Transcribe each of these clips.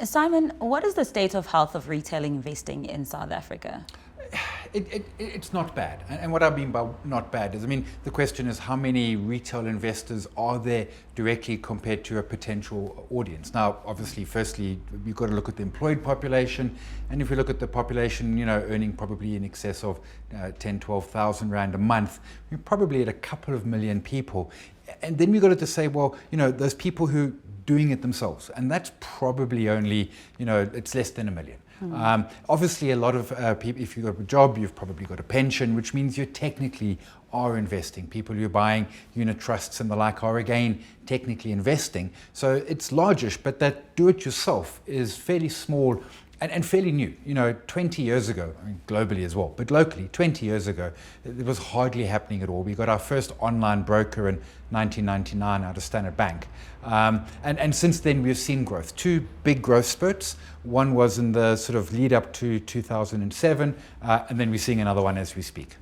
Simon, what is the state of health of retail investing in South Africa? It's not bad. And what I mean by not bad is, the question is how many retail investors are there directly compared to a potential audience? Now, obviously, firstly, you've got to look at the employed population. And if we look at the population, earning probably in excess of 10, 12,000 Rand a month, we're probably at a couple of million people. And then we've got to say, well, those people who doing it themselves. And that's probably only, it's less than 1 million. Obviously, a lot of people, if you've got a job, you've probably got a pension, which means you technically are investing. People who are buying unit trusts and the like are, again, technically investing. So it's largish, but that do-it-yourself is fairly small and fairly new. 20 years ago, globally as well, but locally, 20 years ago, it was hardly happening at all. We got our first online broker in 1999 out of Standard Bank. And since then, we've seen growth. Two big growth spurts. One was in the sort of lead up to 2007, and then we're seeing another one as we speak.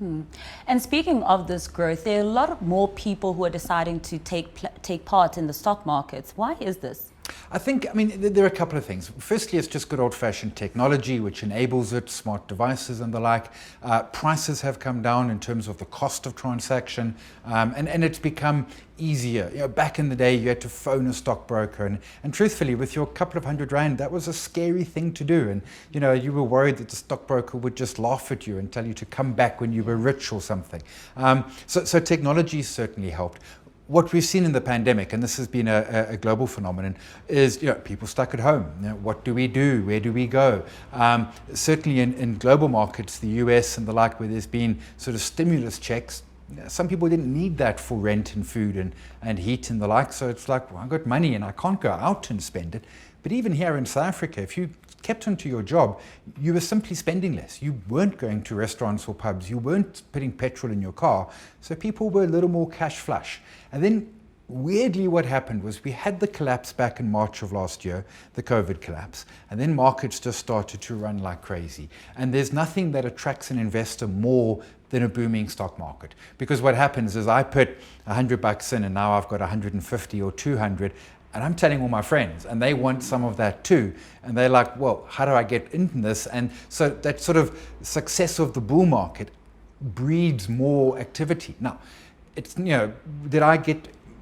And speaking of this growth, there are a lot more people who are deciding to take part in the stock markets. Why is this? I think, there are a couple of things. Firstly, it's just good old-fashioned technology, which enables it, smart devices and the like. Prices have come down in terms of the cost of transaction, and it's become easier. Back in the day, you had to phone a stockbroker, and truthfully, with your couple of £100, that was a scary thing to do. And, you were worried that the stockbroker would just laugh at you and tell you to come back when you were rich or something. So technology certainly helped. What we've seen in the pandemic, and this has been a global phenomenon, is people stuck at home. What do we do? Where do we go? Certainly in global markets, the US and the like, where there's been sort of stimulus checks, some people didn't need that for rent and food and heat and the like. So it's like, well, I've got money and I can't go out and spend it. But even here in South Africa, if you kept onto your job, you were simply spending less. You weren't going to restaurants or pubs. You weren't putting petrol in your car. So people were a little more cash flush. And then weirdly what happened was we had the collapse back in March of last year, the COVID collapse, and then markets just started to run like crazy. And there's nothing that attracts an investor more than a booming stock market. Because what happens is I put $100 in and now I've got 150 or 200, and I'm telling all my friends, and they want some of that too. And they're like, well, how do I get into this? And so that sort of success of the bull market breeds more activity. Now, it's, did I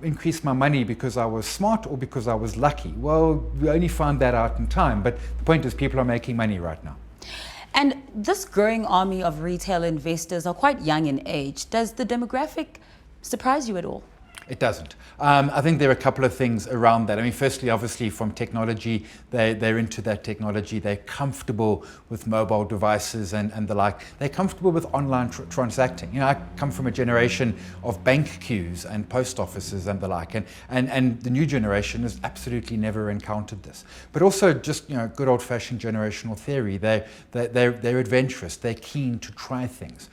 increase my money because I was smart or because I was lucky? Well, we only found that out in time. But the point is, people are making money right now. And this growing army of retail investors are quite young in age. Does the demographic surprise you at all? It doesn't. I think there are a couple of things around that. Firstly, obviously from technology, they're into that technology. They're comfortable with mobile devices and the like. They're comfortable with online transacting. I come from a generation of bank queues and post offices and the like. And the new generation has absolutely never encountered this. But also just, good old-fashioned generational theory. They're adventurous. They're keen to try things.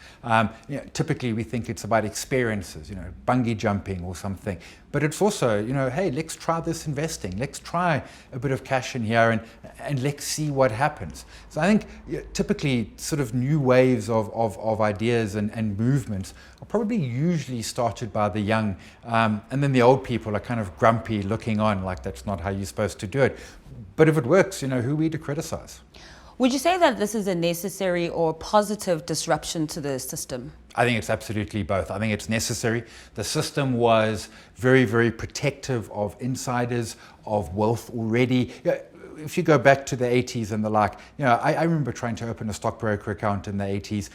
Typically, we think it's about experiences, bungee jumping or something. But it's also, hey, let's try this investing. Let's try a bit of cash in here and let's see what happens. So I think typically sort of new waves of ideas and movements are probably usually started by the young. And then the old people are kind of grumpy looking on like that's not how you're supposed to do it. But if it works, who are we to criticize? Would you say that this is a necessary or positive disruption to the system? I think it's absolutely both. I think it's necessary. The system was very, very protective of insiders, of wealth already. If you go back to the 80s and the like, I remember trying to open a stockbroker account in the 80s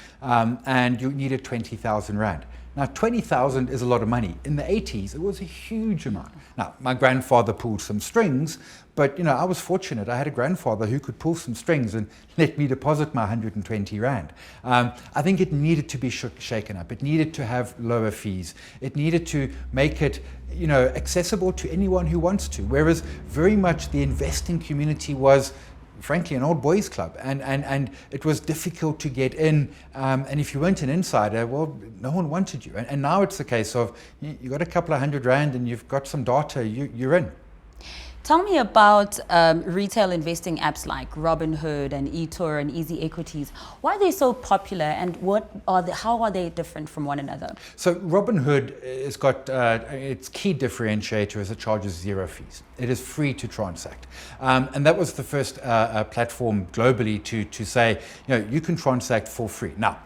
and you needed 20,000 Rand. Now, 20,000 is a lot of money. In the 80s, it was a huge amount. Now, my grandfather pulled some strings, but I was fortunate. I had a grandfather who could pull some strings and let me deposit my 120 Rand. I think it needed to be shaken up. It needed to have lower fees. It needed to make it accessible to anyone who wants to, whereas very much the investing community was frankly an old boys club, and it was difficult to get in, and if you weren't an insider, well, no one wanted you. And now it's the case of you got a couple of 100 Rand and you've got some data, you're in. Tell me about retail investing apps like Robinhood and eToro and Easy Equities. Why are they so popular, and how are they different from one another? So Robinhood has got its key differentiator is it charges 0 fees. It is free to transact, and that was the first platform globally to say, you can transact for free. Now,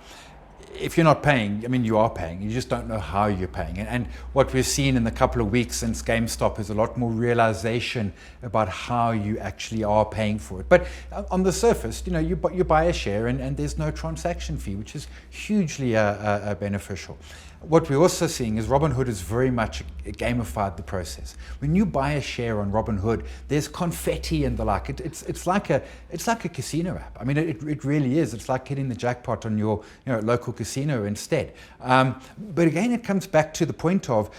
if you're not paying, I mean, you are paying, you just don't know how you're paying. And what we've seen in the couple of weeks since GameStop is a lot more realization about how you actually are paying for it. But on the surface, you buy a share and there's no transaction fee, which is hugely beneficial. What we're also seeing is Robinhood has very much gamified the process. When you buy a share on Robinhood, there's confetti and the like. It's like a casino app. I mean, it really is. It's like hitting the jackpot on your local casino instead. But again, it comes back to the point of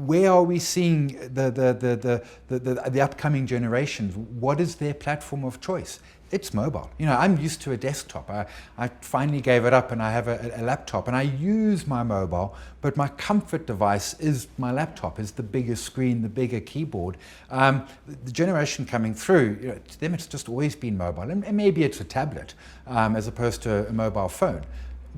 where are we seeing the upcoming generations? What is their platform of choice? It's mobile. I'm used to a desktop. I finally gave it up and I have a laptop and I use my mobile, but my comfort device is my laptop, is the bigger screen, the bigger keyboard. The generation coming through, to them it's just always been mobile. And maybe it's a tablet as opposed to a mobile phone.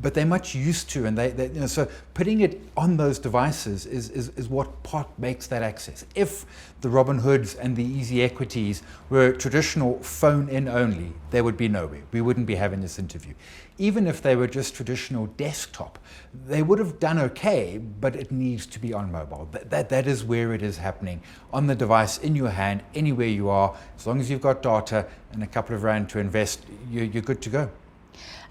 But they're much used to, and so putting it on those devices is what part makes that access. If the Robinhoods and the Easy Equities were traditional phone in only, they would be nowhere. We wouldn't be having this interview. Even if they were just traditional desktop, they would have done okay, but it needs to be on mobile. That is where it is happening, on the device, in your hand, anywhere you are. As long as you've got data and a couple of rand to invest, you're good to go.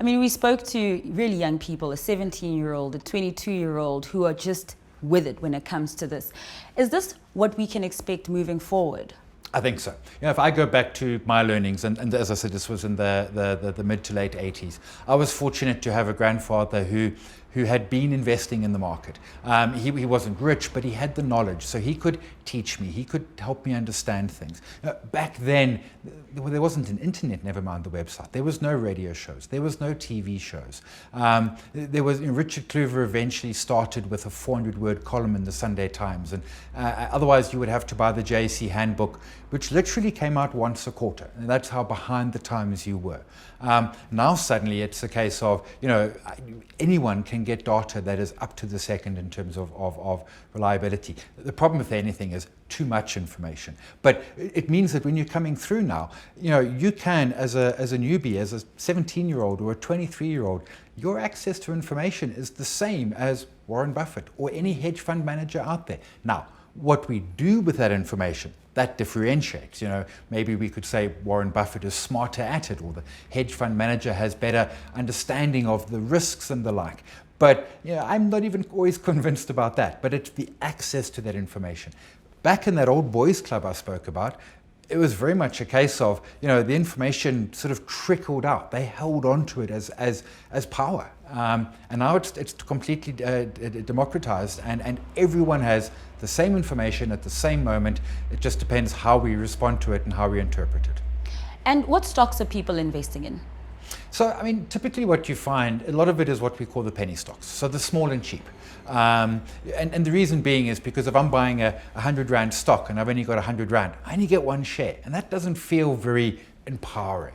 I mean, we spoke to really young people, a 17-year-old, a 22-year-old, who are just with it when it comes to this. Is this what we can expect moving forward? I think so. If I go back to my learnings, and as I said, this was in the mid to late 80s, I was fortunate to have a grandfather who had been investing in the market. He wasn't rich, but he had the knowledge, so he could teach me, he could help me understand things. Back then, there wasn't an internet, never mind the website. There was no radio shows, there was no TV shows. Richard Kluver eventually started with a 400-word column in the Sunday Times, and otherwise you would have to buy the JC handbook, which literally came out once a quarter, and that's how behind the times you were. Now suddenly it's a case of, anyone can get data that is up to the second in terms of reliability. The problem with anything is too much information. But it means that when you're coming through now, you can, as a newbie, as a 17-year-old or a 23-year-old, your access to information is the same as Warren Buffett or any hedge fund manager out there. Now, what we do with that information, that differentiates. Maybe we could say Warren Buffett is smarter at it, or the hedge fund manager has better understanding of the risks and the like. But I'm not even always convinced about that. But it's the access to that information. Back in that old boys club I spoke about, it was very much a case of, the information sort of trickled out. They held on to it as power. And now it's completely democratized, and everyone has the same information at the same moment. It just depends how we respond to it and how we interpret it. And what stocks are people investing in? So, I mean, typically what you find, a lot of it is what we call the penny stocks, so the small and cheap. And the reason being is because if I'm buying a 100 Rand stock and I've only got 100 Rand, I only get one share, and that doesn't feel very empowering.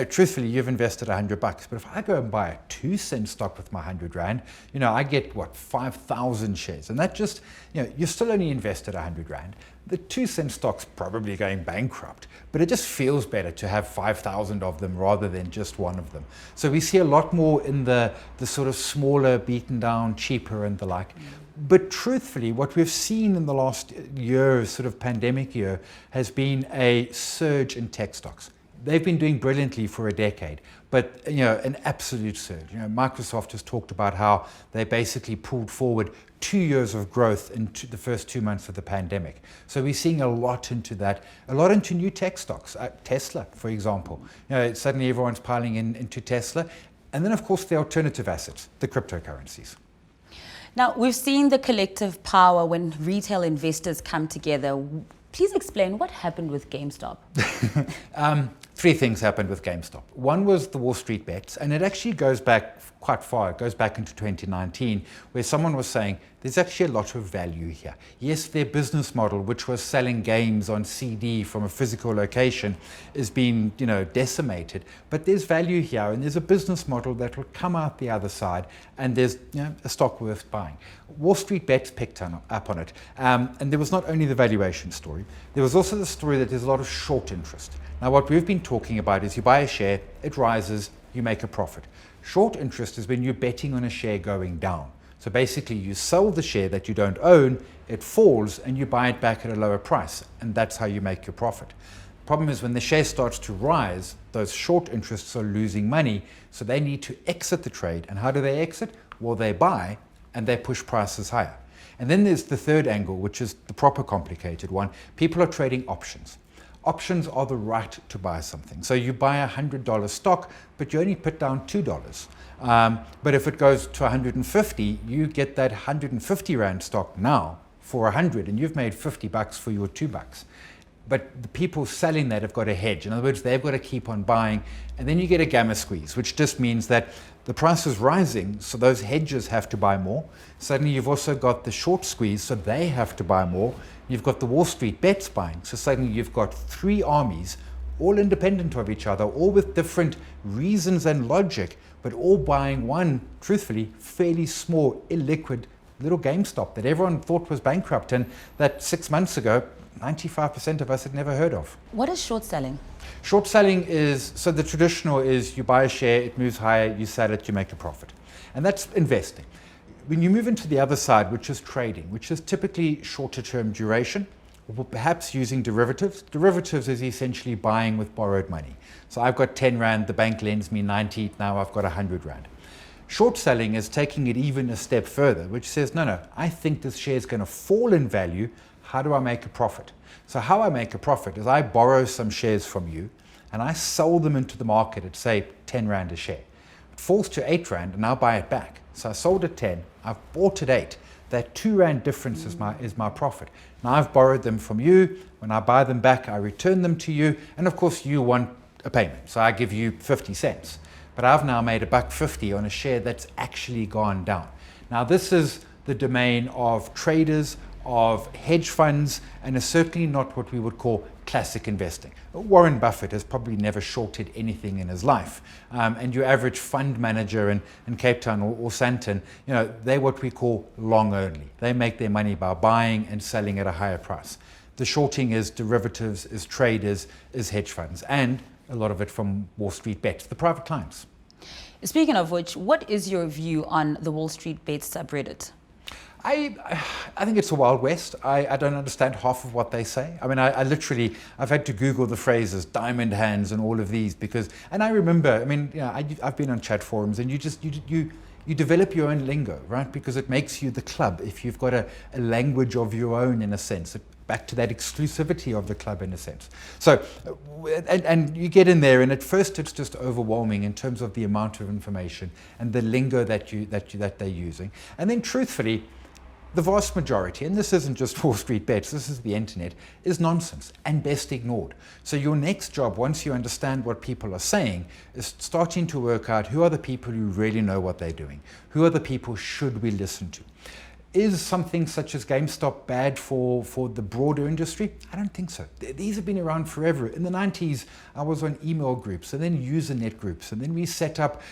Truthfully, you've invested $100, but if I go and buy a 2-cent stock with my 100 Rand, I get 5,000 shares, and that just, you're still only invested 100 Rand. The 2-cent stock's probably going bankrupt, but it just feels better to have 5,000 of them rather than just one of them. So we see a lot more in the sort of smaller, beaten down, cheaper and the like. But truthfully, what we've seen in the last year, sort of pandemic year, has been a surge in tech stocks. They've been doing brilliantly for a decade, but an absolute surge. Microsoft has talked about how they basically pulled forward 2 years of growth into the first 2 months of the pandemic. So we're seeing a lot into that, a lot into new tech stocks. Tesla, for example. Suddenly everyone's piling into Tesla. And then, of course, the alternative assets, the cryptocurrencies. Now, we've seen the collective power when retail investors come together. Please explain what happened with GameStop. 3 things happened with GameStop. One was the Wall Street bets, and it actually goes back quite far. It goes back into 2019, where someone was saying there's actually a lot of value here. Yes, their business model, which was selling games on CD from a physical location, is being, decimated. But there's value here, and there's a business model that will come out the other side, and there's a stock worth buying. Wall Street Bets picked up on it, and there was not only the valuation story, there was also the story that there's a lot of short interest. Now, what we've been talking about is you buy a share, it rises, you make a profit. Short interest is when you're betting on a share going down. So basically, you sell the share that you don't own, it falls, and you buy it back at a lower price, and that's how you make your profit. The problem is when the share starts to rise, those short interests are losing money, so they need to exit the trade. And how do they exit? Well, they buy, and they push prices higher. And then there's the third angle, which is the proper complicated one. People are trading options. Options are the right to buy something. So you buy a $100 stock, but you only put down $2. But if it goes to 150, you get that 150 Rand stock now for 100, and you've made $50 for your $2. But the people selling that have got a hedge. In other words, they've got to keep on buying, and then you get a gamma squeeze, which just means that the price is rising, so those hedges have to buy more. Suddenly you've also got the short squeeze, so they have to buy more. You've got the Wall Street Bets buying, so suddenly you've got three armies, all independent of each other, all with different reasons and logic, but all buying one, truthfully, fairly small, illiquid little GameStop that everyone thought was bankrupt, and that 6 months ago, 95% of us had never heard of. What is short selling? Short selling is, so the traditional is you buy a share, it moves higher, you sell it, you make a profit. And that's investing. When you move into the other side, which is trading, which is typically shorter term duration, or perhaps using derivatives. Derivatives is essentially buying with borrowed money. So I've got 10 Rand, the bank lends me 90, now I've got 100 Rand. Short selling is taking it even a step further, which says, no, I think this share is going to fall in value. How do I make a profit? So how I make a profit is I borrow some shares from you and I sell them into the market at, say, 10 Rand a share. It falls to 8 Rand and I'll buy it back. So I sold at 10, I've bought at 8. That 2 Rand difference is my profit. Now I've borrowed them from you. When I buy them back, I return them to you. And of course, you want a payment. So I give you 50 cents. But I've now made $1.50 on a share that's actually gone down. Now this is the domain of traders, of hedge funds, and is certainly not what we would call classic investing. Warren Buffett has probably never shorted anything in his life. And your average fund manager in Cape Town or Sandton, they're what we call long only. They make their money by buying and selling at a higher price. The shorting is derivatives, is traders, is hedge funds, and a lot of it from Wall Street Bets, the private clients. Speaking of which, what is your view on the Wall Street Bets subreddit? I think it's a Wild West. I don't understand half of what they say. I mean, I've had to Google the phrases diamond hands and all of these and I remember, I've been on chat forums and you develop your own lingo, right? Because it makes you the club if you've got a language of your own in a sense. Back to that exclusivity of the club in a sense. So, and you get in there, and at first it's just overwhelming in terms of the amount of information and the lingo that they're using. And then, truthfully, the vast majority, and this isn't just Wall Street Bets, this is the internet, is nonsense and best ignored. So your next job, once you understand what people are saying, is starting to work out who are the people who really know what they're doing, who are the people should we listen to. Is something such as GameStop bad for the broader industry? I don't think so. These have been around forever. In the 90s, I was on email groups and then Usenet groups, and then we set up,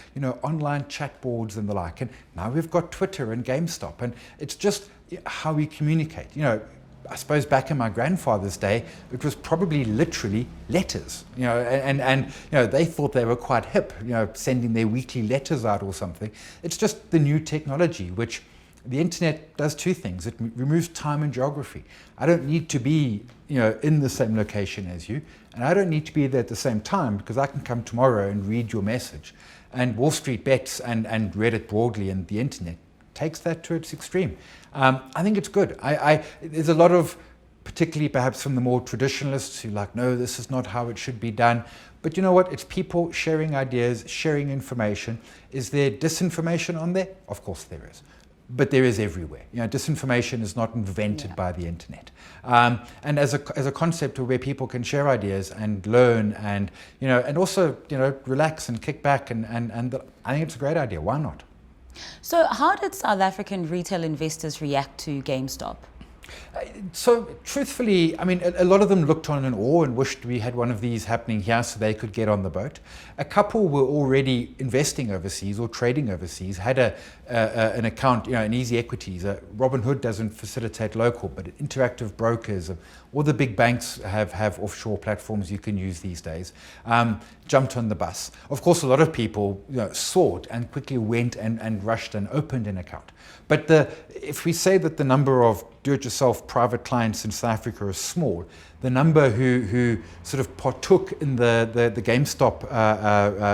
online chat boards and the like. And now we've got Twitter and GameStop, and it's just how we communicate. I suppose back in my grandfather's day, it was probably literally letters, and they thought they were quite hip, sending their weekly letters out or something. It's just the new technology, which the internet does two things. It removes time and geography. I don't need to be, in the same location as you, and I don't need to be there at the same time because I can come tomorrow and read your message. And Wall Street Bets and Reddit broadly and the internet takes that to its extreme. I think it's good. There's a lot of, particularly perhaps from the more traditionalists who no, this is not how it should be done. But you know what? It's people sharing ideas, sharing information. Is there disinformation on there? Of course there is. But there is everywhere. Disinformation is not invented by the internet. And as a concept where people can share ideas and learn and also relax and kick back and I think it's a great idea. Why not? So how did South African retail investors react to GameStop? So truthfully, I mean, a lot of them looked on in awe and wished we had one of these happening here so they could get on the boat. A couple were already investing overseas or trading overseas, had an account, in easy equities. Robinhood doesn't facilitate local, but interactive brokers, all the big banks have offshore platforms you can use these days. Jumped on the bus. Of course, a lot of people saw it and quickly went and rushed and opened an account. But if we say that the number of do-it-yourself private clients in South Africa is small, the number who sort of partook in the GameStop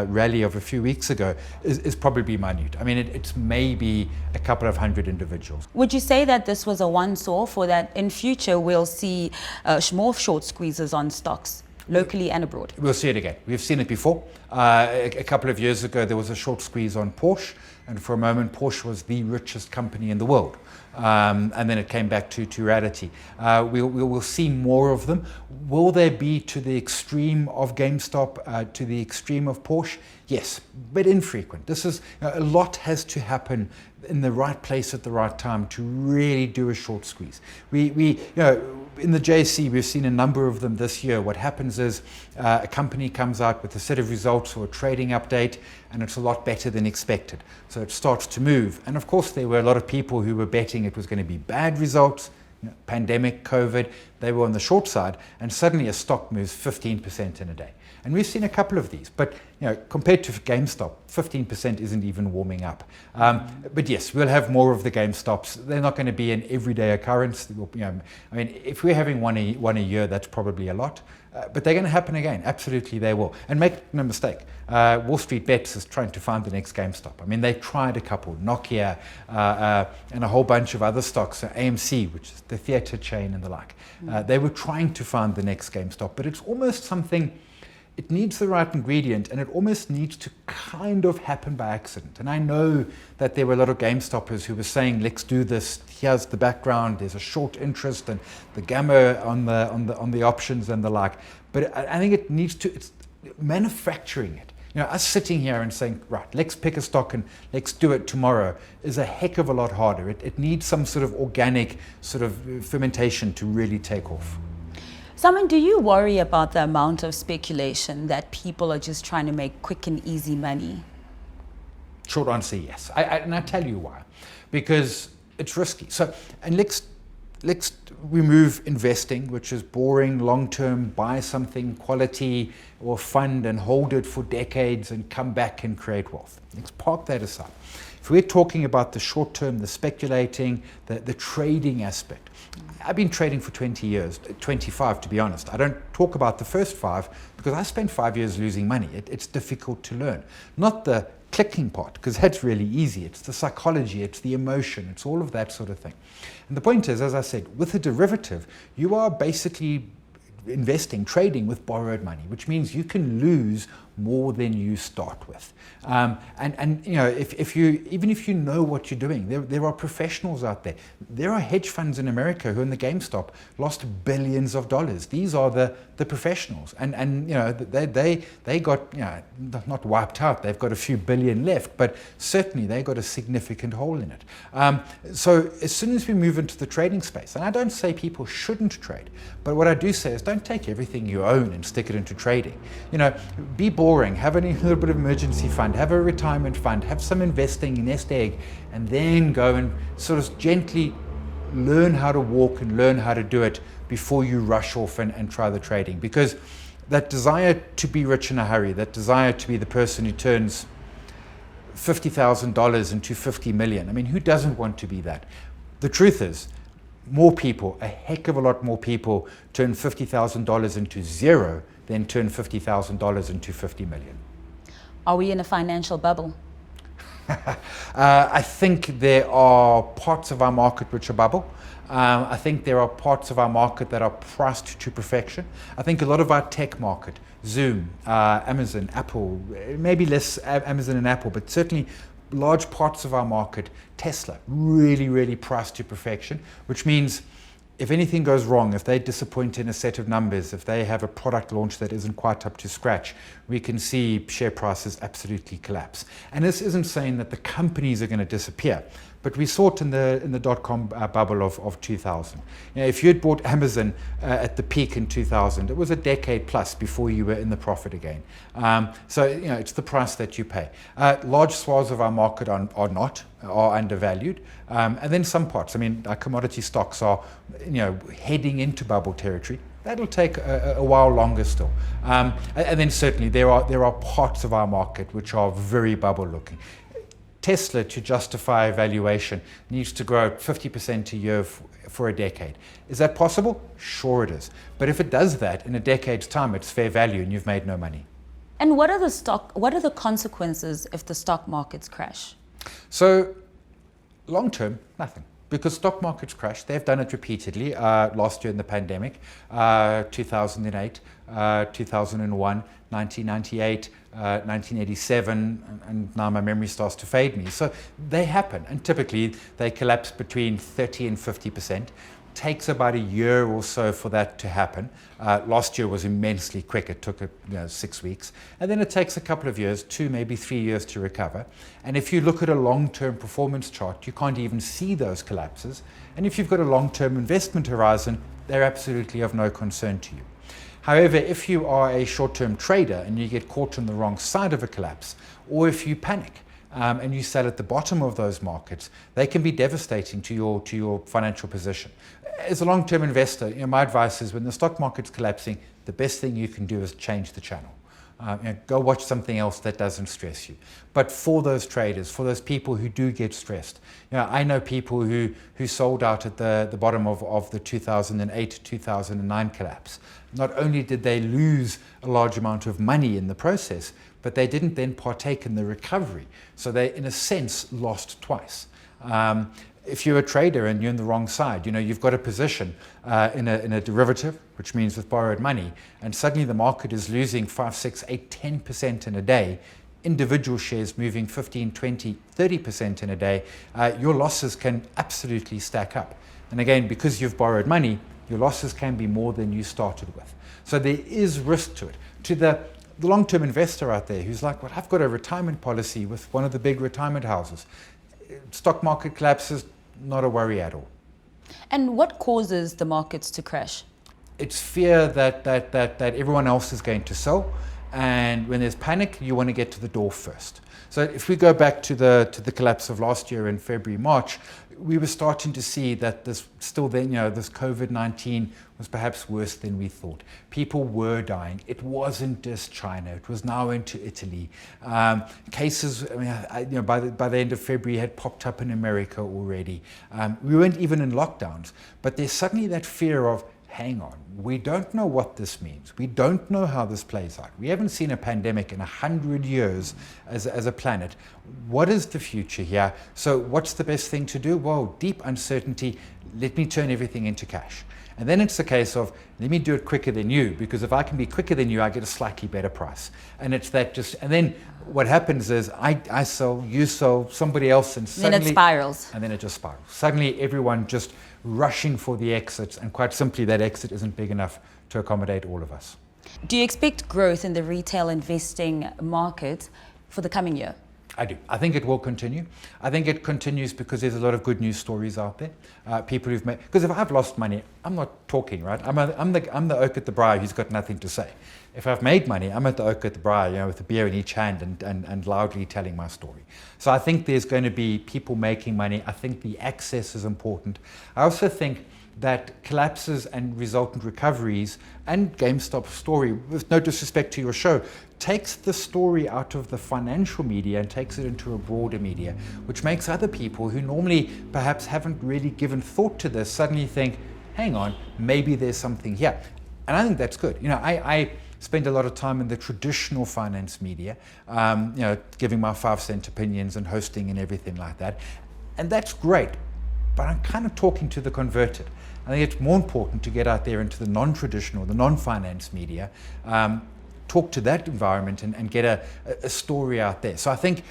rally of a few weeks ago is probably minute. I mean, it's maybe a couple of hundred individuals. Would you say that this was a once-off, or that in future we'll see more short squeezes on stocks, locally and abroad? We'll see it again. We've seen it before. A couple of years ago, there was a short squeeze on Porsche, and for a moment, Porsche was the richest company in the world. And then it came back to reality. We'll see more of them. Will they be to the extreme of GameStop, to the extreme of Porsche? Yes, but infrequent. This is a lot has to happen in the right place at the right time to really do a short squeeze. In the JSE, we've seen a number of them this year. What happens is a company comes out with a set of results or a trading update, and it's a lot better than expected. So it starts to move. And of course, there were a lot of people who were betting it was going to be bad results, pandemic, COVID. They were on the short side, and suddenly a stock moves 15% in a day. And we've seen a couple of these, but compared to GameStop, 15% isn't even warming up. But yes, we'll have more of the GameStops. They're not going to be an everyday occurrence. I mean, if we're having one a year, that's probably a lot. But they're going to happen again. Absolutely, they will. And make no mistake, Wall Street Bets is trying to find the next GameStop. I mean, they tried a couple, Nokia, and a whole bunch of other stocks, AMC, which is the theatre chain and the like. They were trying to find the next GameStop, but it's almost something. It needs the right ingredient, and it almost needs to kind of happen by accident. And I know that there were a lot of GameStoppers who were saying, let's do this, here's the background, there's a short interest and the gamma on the options and the like. But I think it needs to, it's manufacturing it. Us sitting here and saying, right, let's pick a stock and let's do it tomorrow is a heck of a lot harder. It needs some sort of organic sort of fermentation to really take off. Simon, do you worry about the amount of speculation that people are just trying to make quick and easy money? Short answer, yes. And I tell you why. Because it's risky. So, and let's remove investing, which is boring, long-term, buy something quality or fund and hold it for decades and come back and create wealth. Let's park that aside. If we're talking about the short term, the speculating, the trading aspect, I've been trading for 20 years, 25 to be honest. I don't talk about the first 5 because I spent 5 years losing money. It's difficult to learn. Not the clicking part, because that's really easy. It's the psychology, it's the emotion, it's all of that sort of thing. And the point is, as I said, with a derivative, you are basically investing, trading with borrowed money, which means you can lose more than you start with. If you know what you're doing, there are professionals out there. There are hedge funds in America who in the GameStop lost billions of dollars. These are the professionals, and they got not wiped out. They've got a few billion left, but certainly they got a significant hole in it. So as soon as we move into the trading space, and I don't say people shouldn't trade, but what I do say is don't take everything you own and stick it into trading. Be boring, have a little bit of emergency fund, have a retirement fund, have some investing in nest egg, and then go and sort of gently learn how to walk and learn how to do it before you rush off and try the trading. Because that desire to be rich in a hurry, that desire to be the person who turns $50,000 into 50 million, I mean, who doesn't want to be that? The truth is, more people, a heck of a lot more people, turn $50,000 into zero than turn $50,000 into 50 million. Are we in a financial bubble? I think there are parts of our market which are bubble. I think there are parts of our market that are priced to perfection. I think a lot of our tech market, Zoom, Amazon, Apple, maybe less Amazon and Apple, but certainly large parts of our market, Tesla, really, really priced to perfection, which means if anything goes wrong, if they disappoint in a set of numbers, if they have a product launch that isn't quite up to scratch, we can see share prices absolutely collapse. And this isn't saying that the companies are going to disappear, but we saw it in the dot-com bubble of 2000. If you had bought Amazon at the peak in 2000, it was a decade plus before you were in the profit again. So it's the price that you pay. Large swaths of our market are undervalued, and then some parts. I mean, our commodity stocks are heading into bubble territory. That'll take a while longer still. And then certainly there are parts of our market which are very bubble looking. Tesla, to justify valuation, needs to grow 50% a year for a decade. Is that possible? Sure it is. But if it does that in a decade's time, it's fair value and you've made no money. And what are the consequences if the stock markets crash? So long term, nothing. Because stock markets crash. They've done it repeatedly. Last year in the pandemic, 2008, 2001, 1998, 1987, and now my memory starts to fade me. So they happen, and typically they collapse between 30 and 50%. Takes about a year or so for that to happen. Last year was immensely quick. It took 6 weeks. And then it takes a couple of years, 2, maybe 3 years to recover. And if you look at a long-term performance chart, you can't even see those collapses. And if you've got a long-term investment horizon, they're absolutely of no concern to you. However, if you are a short-term trader and you get caught on the wrong side of a collapse, or if you panic, and you sell at the bottom of those markets, they can be devastating to your financial position. As a long-term investor, my advice is when the stock market's collapsing, the best thing you can do is change the channel. Go watch something else that doesn't stress you. But for those traders, for those people who do get stressed, I know people who sold out at the bottom of the 2008, 2009 collapse. Not only did they lose a large amount of money in the process, but they didn't then partake in the recovery. So they, in a sense, lost twice. If you're a trader and you're in the wrong side, you've got a position in a derivative, which means with borrowed money, and suddenly the market is losing 5, 6, 8, 10% in a day, individual shares moving 15, 20, 30% in a day, your losses can absolutely stack up. And again, because you've borrowed money, your losses can be more than you started with. So there is risk to it. To the long-term investor out there who's like, well, I've got a retirement policy with one of the big retirement houses. Stock market collapses, not a worry at all. And what causes the markets to crash? It's fear that everyone else is going to sell, and when there's panic, you want to get to the door first. So if we go back to the collapse of last year in February, March, we were starting to see that this COVID-19 was perhaps worse than we thought. People were dying. It wasn't just China. It was now into Italy. Cases, by the end of February, had popped up in America already. We weren't even in lockdowns. But there's suddenly that fear of, hang on, we don't know what this means. We don't know how this plays out. We haven't seen a pandemic in 100 years as a planet. What is the future here? So what's the best thing to do? Well, deep uncertainty, let me turn everything into cash. And then it's a case of, let me do it quicker than you, because if I can be quicker than you, I get a slightly better price. And it's that and then what happens is I sell, you sell, somebody else, and suddenly... Then it spirals. And then it just spirals. Suddenly everyone just rushing for the exits, and quite simply that exit isn't big enough to accommodate all of us. Do you expect growth in the retail investing market for the coming year? I do. I think it will continue. I think it continues because there's a lot of good news stories out there. People who've made, because if I've lost money, I'm not talking, right? I'm the oak at the briar who's got nothing to say. If I've made money, I'm at the oak at the briar, with a beer in each hand and loudly telling my story. So I think there's going to be people making money. I think the access is important. I also think that collapses and resultant recoveries, and GameStop's story, with no disrespect to your show, takes the story out of the financial media and takes it into a broader media, which makes other people who normally perhaps haven't really given thought to this suddenly think, hang on, maybe there's something here. And I think that's good. I spend a lot of time in the traditional finance media, giving my 5-cent opinions and hosting and everything like that. And that's great, but I'm kind of talking to the converted. I think it's more important to get out there into the non-traditional, the non-finance media, talk to that environment and get a story out there. So I think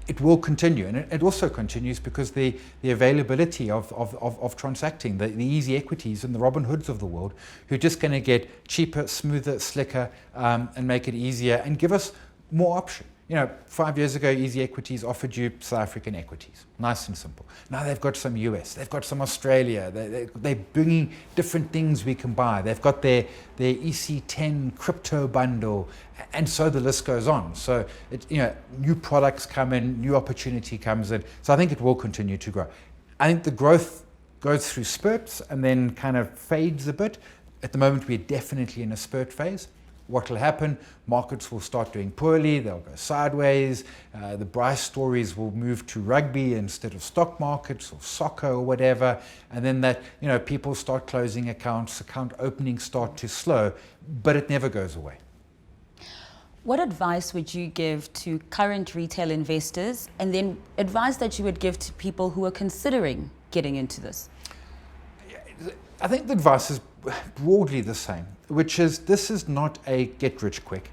it will continue, and it also continues because the availability of transacting, the easy equities and the Robin Hoods of the world, who are just going to get cheaper, smoother, slicker, and make it easier and give us more option. 5 years ago, easy equities offered you South African equities, nice and simple. Now they've got some US, they've got some Australia, they're bringing different things we can buy. They've got their EC10 crypto bundle, and so the list goes on. So new products come in, new opportunity comes in. So I think it will continue to grow. I think the growth goes through spurts and then kind of fades a bit. At the moment, we're definitely in a spurt phase. What will happen? Markets will start doing poorly, they'll go sideways, the Bryce stories will move to rugby instead of stock markets or soccer or whatever, and then that, people start closing accounts, account openings start to slow, but it never goes away. What advice would you give to current retail investors, and then advice that you would give to people who are considering getting into this? I think the advice is broadly the same, which is this is not a get rich quick.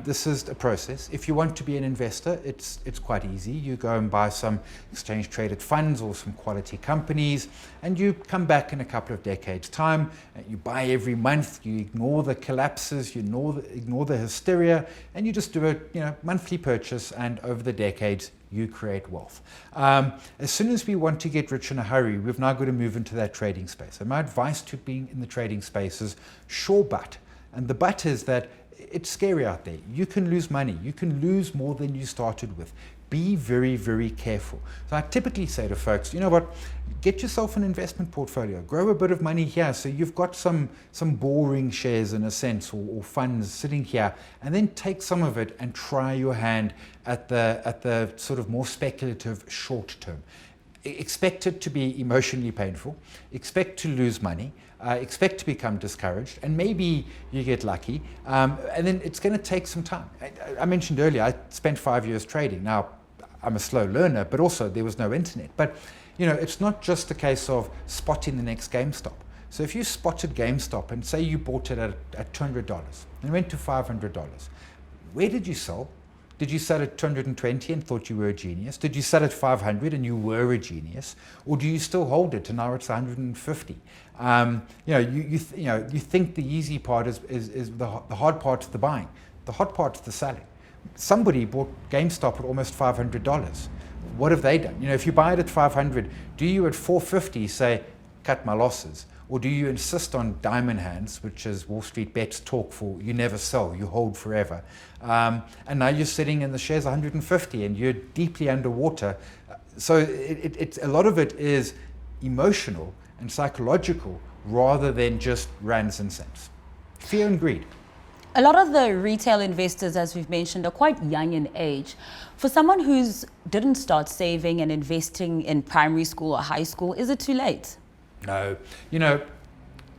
This is a process. If you want to be an investor, it's quite easy. You go and buy some exchange traded funds or some quality companies, and you come back in a couple of decades' time. You buy every month. You ignore the collapses. You ignore the hysteria, and you just do a monthly purchase. And over the decades, you create wealth. As soon as we want to get rich in a hurry, we've now got to move into that trading space. And my advice to being in the trading space is sure but. And the but is that it's scary out there. You can lose money. You can lose more than you started with. Be very, very careful. So I typically say to folks, you know what, get yourself an investment portfolio, grow a bit of money here so you've got some boring shares in a sense or funds sitting here, and then take some of it and try your hand at the sort of more speculative short term. Expect it to be emotionally painful, expect to lose money, expect to become discouraged, and maybe you get lucky, and then it's going to take some time. I mentioned earlier, I spent 5 years trading. Now, I'm a slow learner, but also there was no internet. But, it's not just a case of spotting the next GameStop. So if you spotted GameStop and say you bought it at $200 and went to $500, where did you sell? Did you sell at 220 and thought you were a genius? Did you sell at 500 and you were a genius? Or do you still hold it and now it's 150? You think the easy part is the hard part is the buying. The hard part is the selling. Somebody bought GameStop at almost $500. What have they done? If you buy it at 500, do you at 450 say, cut my losses? Or do you insist on diamond hands, which is Wall Street bets talk for, you never sell, you hold forever. And now you're sitting in the shares 150 and you're deeply underwater. So it's a lot of it is emotional and psychological rather than just rands and cents. Fear and greed. A lot of the retail investors, as we've mentioned, are quite young in age. For someone who's didn't start saving and investing in primary school or high school, is it too late? No.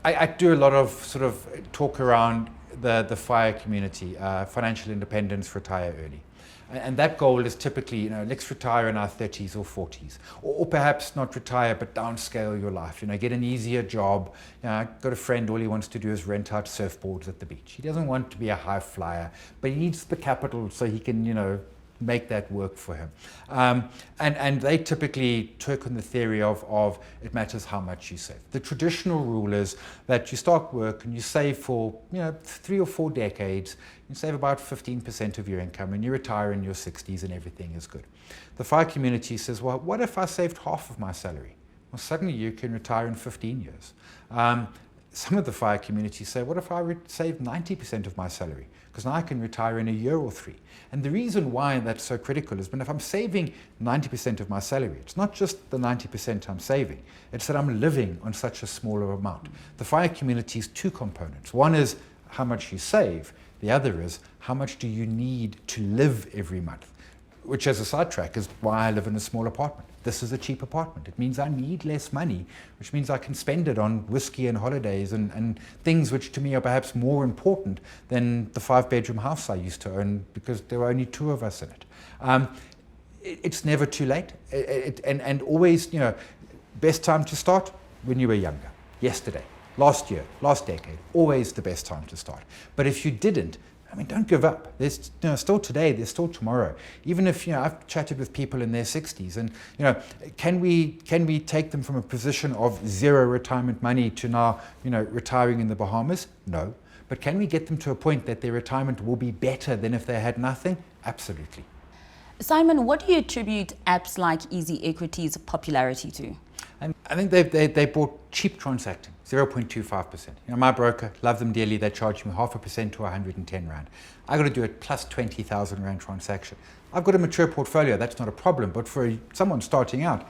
I do a lot of sort of talk around the FIRE community, financial independence, retire early. And that goal is typically, let's retire in our 30s or 40s. Or perhaps not retire, but downscale your life. Get an easier job. I've got a friend, all he wants to do is rent out surfboards at the beach. He doesn't want to be a high flyer, but he needs the capital so he can, make that work for him. And they typically talk on the theory of it matters how much you save. The traditional rule is that you start work and you save for 3 or 4 decades. You save about 15% of your income and you retire in your 60s and everything is good. The FIRE community says, well, what if I saved half of my salary? Well, suddenly you can retire in 15 years. Some of the FIRE communities say, what if I saved 90% of my salary? Because now I can retire in a year or 3. And the reason why that's so critical is when if I'm saving 90% of my salary, it's not just the 90% I'm saving, it's that I'm living on such a smaller amount. The FIRE community is 2 components. One is how much you save. The other is how much do you need to live every month, which as a sidetrack is why I live in a small apartment. This is a cheap apartment. It means I need less money, which means I can spend it on whiskey and holidays and things which to me are perhaps more important than the 5-bedroom house I used to own because there were only 2 of us in it. It's never too late. And always, best time to start when you were younger, yesterday, last year, last decade, always the best time to start. But if you didn't, I mean, don't give up. There's still today, there's still tomorrow. Even if, I've chatted with people in their 60s and, can we take them from a position of zero retirement money to now, retiring in the Bahamas? No. But can we get them to a point that their retirement will be better than if they had nothing? Absolutely. Simon, what do you attribute apps like Easy Equity's popularity to? And I think they bought cheap transacting, 0.25%. My broker, love them dearly, they charge me 0.5% to 110 Rand. I got to do it plus 20,000 Rand transaction. I've got a mature portfolio, that's not a problem, but for someone starting out,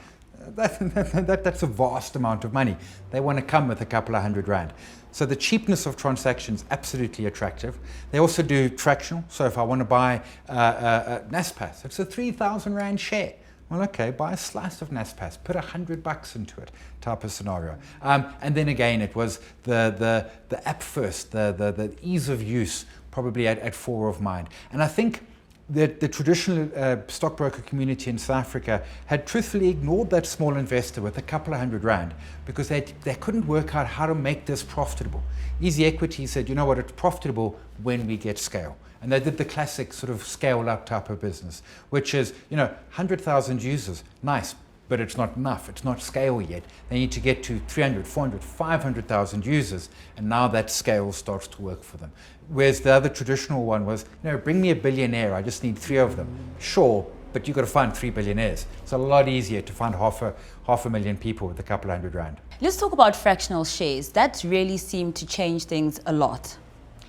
that's a vast amount of money. They want to come with a couple of $100. So the cheapness of transactions, absolutely attractive. They also do fractional. So if I want to buy Naspers, it's a 3,000 Rand share. Well, okay, buy a slice of Naspers, put $100 into it, type of scenario. And then again, it was the app first, the ease of use, probably at fore of mind. And I think the traditional stockbroker community in South Africa had truthfully ignored that small investor with a couple of $100 because they couldn't work out how to make this profitable. Easy Equity said, it's profitable when we get scale. And they did the classic sort of scale up type of business, which is, 100,000 users, nice, but it's not enough. It's not scale yet. They need to get to 300, 400, 500,000 users, and now that scale starts to work for them. Whereas the other traditional one was, bring me a billionaire, I just need 3 of them. Sure, but you've got to find 3 billionaires. It's a lot easier to find half a million people with a couple of $100. Let's talk about fractional shares. That really seemed to change things a lot.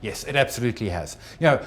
Yes, it absolutely has.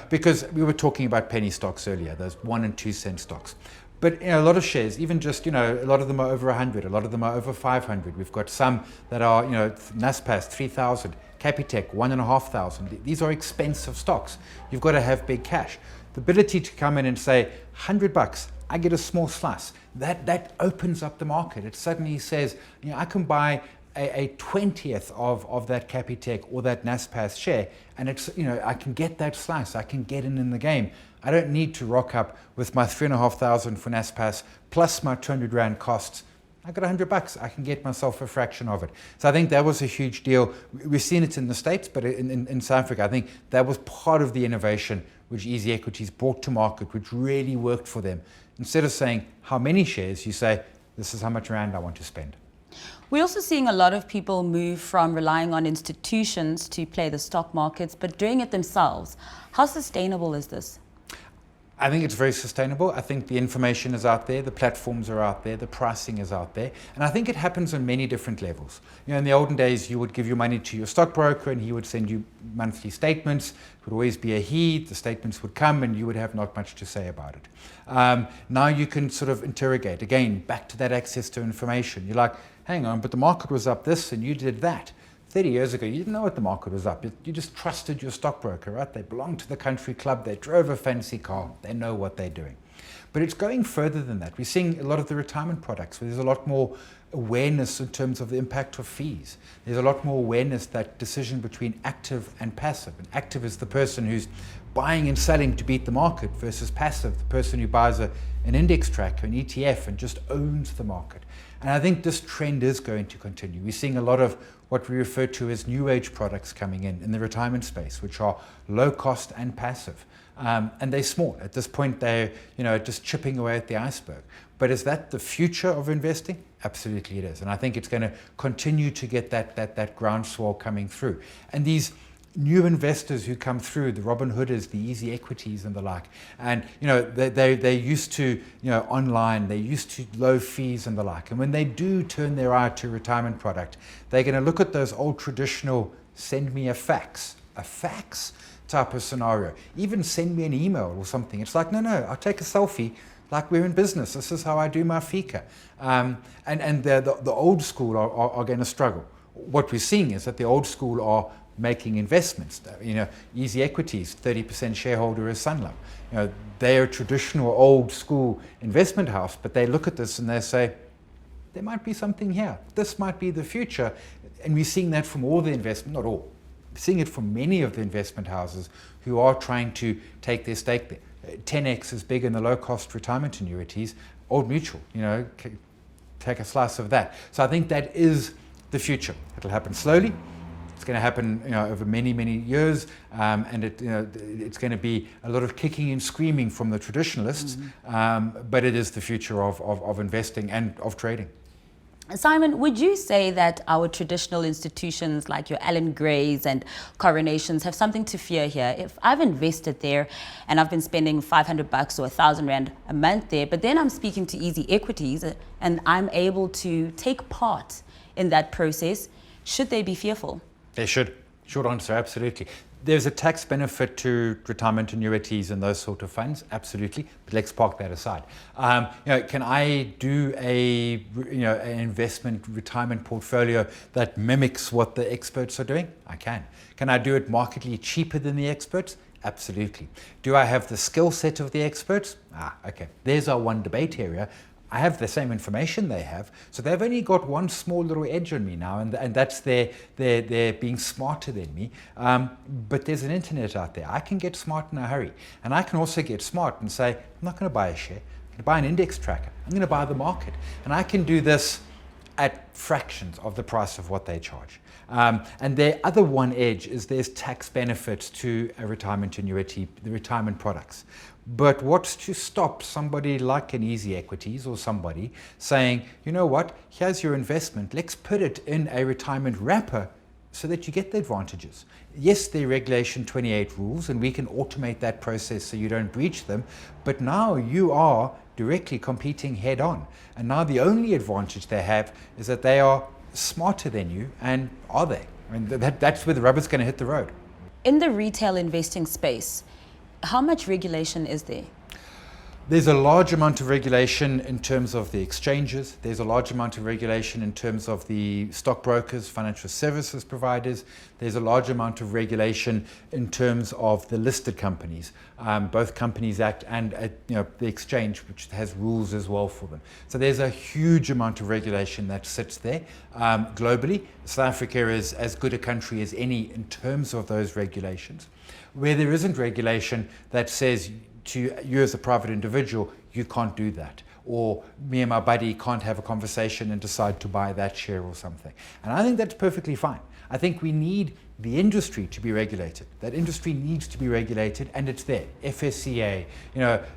Because we were talking about penny stocks earlier, those 1 and 2 cent stocks. But a lot of shares, even just, a lot of them are over 100, a lot of them are over 500. We've got some that are, Naspers, 3,000, Capitec, 1,500. These are expensive stocks. You've got to have big cash. The ability to come in and say, $100, I get a small slice, that opens up the market. It suddenly says, I can buy a 20th of that Capitec or that Naspers share, and it's, I can get that slice, I can get in the game. I don't need to rock up with my 3,500 for Naspers plus my 200 Rand costs. I got $100, I can get myself a fraction of it. So I think that was a huge deal. We've seen it in the States, but in South Africa, I think that was part of the innovation which Easy Equities brought to market, which really worked for them. Instead of saying how many shares, you say, this is how much Rand I want to spend. We're also seeing a lot of people move from relying on institutions to play the stock markets, but doing it themselves. How sustainable is this? I think it's very sustainable. I think the information is out there, the platforms are out there, the pricing is out there. And I think it happens on many different levels. In the olden days, you would give your money to your stockbroker and he would send you monthly statements. It would always be a he, the statements would come and you would have not much to say about it. Now you can sort of interrogate. Again, back to that access to information. You're like, hang on, but the market was up this and you did that. 30 years ago, you didn't know what the market was up. You just trusted your stockbroker, right? They belong to the country club. They drove a fancy car. They know what they're doing. But it's going further than that. We're seeing a lot of the retirement products where there's a lot more awareness in terms of the impact of fees. There's a lot more awareness that decision between active and passive. And active is the person who's buying and selling to beat the market versus passive, the person who buys an index tracker, an ETF, and just owns the market. And I think this trend is going to continue. We're seeing a lot of what we refer to as new age products coming in the retirement space, which are low cost and passive. And they're small. At this point, they're just chipping away at the iceberg. But is that the future of investing? Absolutely it is. And I think it's going to continue to get that groundswell coming through. And these new investors who come through, the Robin Hooders, the Easy Equities and the like, and they're used to online, they're used to low fees and the like, and when they do turn their eye to a retirement product, they're going to look at those old traditional send me a fax type of scenario, even send me an email or something. It's like, no, I'll take a selfie, like we're in business, this is how I do my fika. And the old school are going to struggle. What we're seeing is that the old school are making investments. Easy Equities, 30% shareholder is Sanlam. They're a traditional old school investment house, but they look at this and they say, there might be something here. This might be the future. And we're seeing that from all the investment, not all, we're seeing it from many of the investment houses who are trying to take their stake there. 10X is big in the low cost retirement annuities. Old Mutual, take a slice of that. So I think that is the future. It'll happen slowly. It's going to happen, over many, many years, and it's going to be a lot of kicking and screaming from the traditionalists, but it is the future of investing and of trading. Simon, would you say that our traditional institutions like your Allan Greys and Coronations have something to fear here? If I've invested there and I've been spending $500 or 1,000 Rand a month there, but then I'm speaking to Easy Equities and I'm able to take part in that process, should they be fearful? They should. Short answer, absolutely. There's a tax benefit to retirement annuities and those sort of funds, absolutely. But let's park that aside. Can I do an investment retirement portfolio that mimics what the experts are doing? I can. Can I do it markedly cheaper than the experts? Absolutely. Do I have the skill set of the experts? Okay. There's our one debate area. I have the same information they have, so they've only got one small little edge on me now, and that's their being smarter than me. But there's an internet out there. I can get smart in a hurry, and I can also get smart and say, I'm not going to buy a share. I'm going to buy an index tracker. I'm going to buy the market, and I can do this at fractions of the price of what they charge. And their other one edge is there's tax benefits to a retirement annuity, the retirement products. But what's to stop somebody like an Easy Equities or somebody saying, you know what, here's your investment, let's put it in a retirement wrapper so that you get the advantages. Yes, there are Regulation 28 rules, and we can automate that process so you don't breach them, but now you are directly competing head on. And now the only advantage they have is that they are smarter than you, and are they? I mean, that's where the rubber's going to hit the road. In the retail investing space, how much regulation is there? There's a large amount of regulation in terms of the exchanges. There's a large amount of regulation in terms of the stockbrokers, financial services providers. There's a large amount of regulation in terms of the listed companies, both Companies Act and the exchange, which has rules as well for them. So there's a huge amount of regulation that sits there globally. South Africa is as good a country as any in terms of those regulations. Where there isn't regulation that says to you as a private individual, you can't do that, or me and my buddy can't have a conversation and decide to buy that share or something. And I think that's perfectly fine. I think we need the industry to be regulated. That industry needs to be regulated, and it's there. FSCA,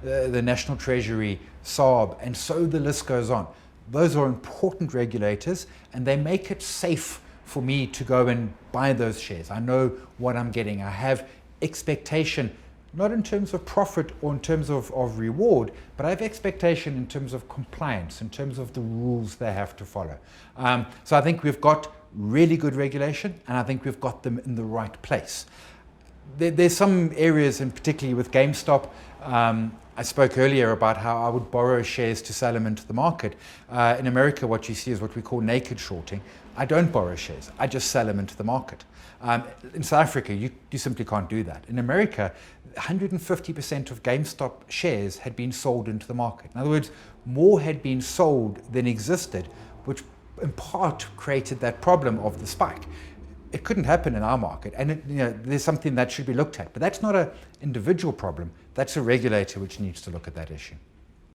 the National Treasury, SARB, and so the list goes on. Those are important regulators, and they make it safe for me to go and buy those shares. I know what I'm getting. I have expectation, not in terms of profit or in terms of reward, but I have expectation in terms of compliance, in terms of the rules they have to follow. So I think we've got really good regulation, and I think we've got them in the right place. There's some areas, and particularly with GameStop, I spoke earlier about how I would borrow shares to sell them into the market. In America, what you see is what we call naked shorting. I don't borrow shares, I just sell them into the market. In South Africa, you simply can't do that. In America, 150% of GameStop shares had been sold into the market. In other words, more had been sold than existed, which in part created that problem of the spike. It couldn't happen in our market, and there's something that should be looked at. But that's not an individual problem, that's a regulator which needs to look at that issue.